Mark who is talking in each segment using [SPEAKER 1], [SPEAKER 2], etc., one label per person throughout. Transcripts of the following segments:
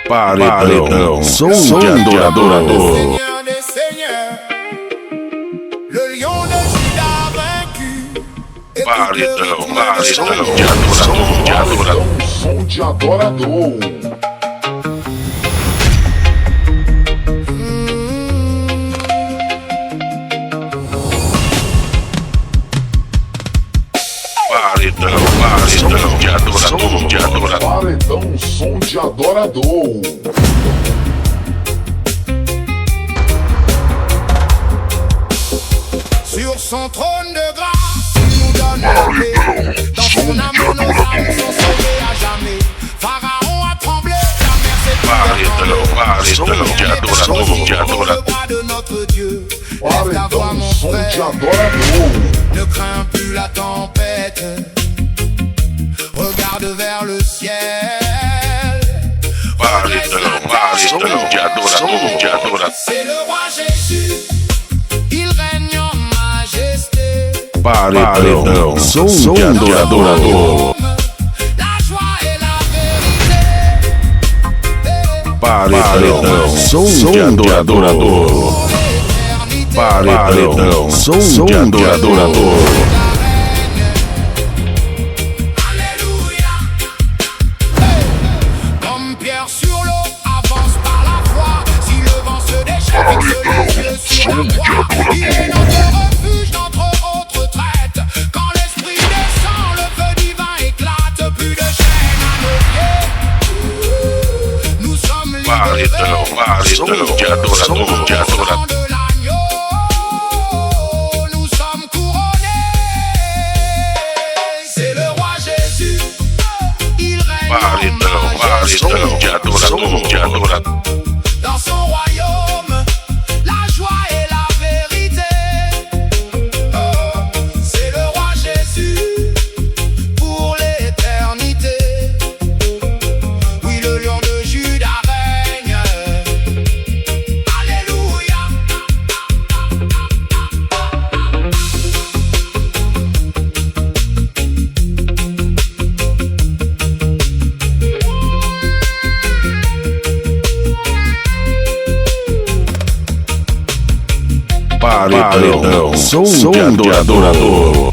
[SPEAKER 1] Paredão, som de adorador.
[SPEAKER 2] Seigneur des seigneurs, le lion de Juda vaincu.
[SPEAKER 1] Paredão, som de adorador. Paredão, som de adorador.
[SPEAKER 2] Sur son trône de grâce, il nous donne la paix. Dans son amour, nos âmes sont sauvées à jamais. Pharaon a tremblé, la mer s'est ouverte. Sur le bras de notre Dieu. Lève ta voix, mon frère. Ne crains plus la tempête. Regarde vers le ciel. C'est le roi Jésus. Il règne en majesté.
[SPEAKER 1] Paredão, som de adorador.
[SPEAKER 2] La joie et la vérité.
[SPEAKER 1] Paredão, som de adorador. Paredão, som de adorador.
[SPEAKER 2] Alléluia. Comme Pierre sur l'eau, avance par la foi. Si le vent se déchaîne, fixe les yeux sur la croix. Il est notre refuge, notre haute retraite. Quand l'esprit descend, le feu divin éclate. Plus de chaînes à nos pieds. Nous sommes libérés.
[SPEAKER 1] Som de adorador.
[SPEAKER 2] De l'agneau, nous sommes couronnés. C'est le roi Jésus. Il règne en majesté. Dans son royaume, la joie et la vérité. Oh, c'est le roi Jésus pour l'éternité. Oui, le lion de Juda règne. Alléluia.
[SPEAKER 1] Paredão, som de adorador.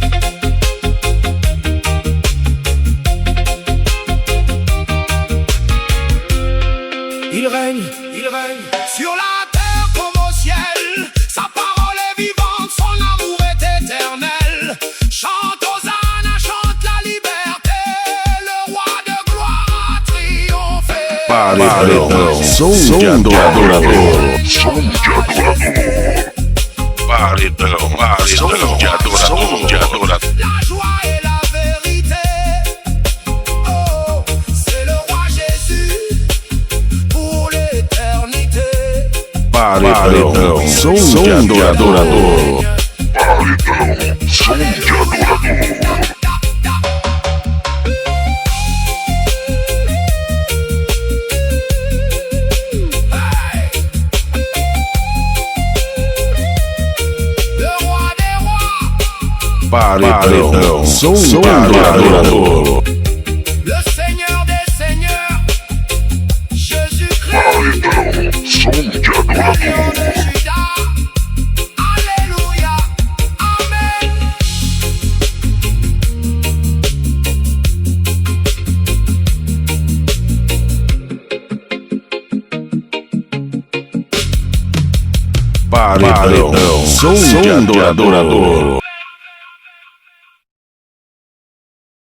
[SPEAKER 2] Il règne sur la terre comme au ciel. Sa parole est vivante, son amour est éternel. Chante Hosanna, chante la liberté. Le roi de gloire a triomphé.
[SPEAKER 1] Paredão, som de adorador. Paredão, som de adorador.
[SPEAKER 2] La joie et la vérité. Oh, c'est le roi Jésus pour l'éternité.
[SPEAKER 1] Paredão, som de adorador.
[SPEAKER 2] Le roi des rois,
[SPEAKER 1] Paredão, som de adorador.
[SPEAKER 2] le Seigneur des seigneurs, Jésus-Christ. Lion de Juda. Alléluia. Amen.
[SPEAKER 1] Paredão, som de adorador.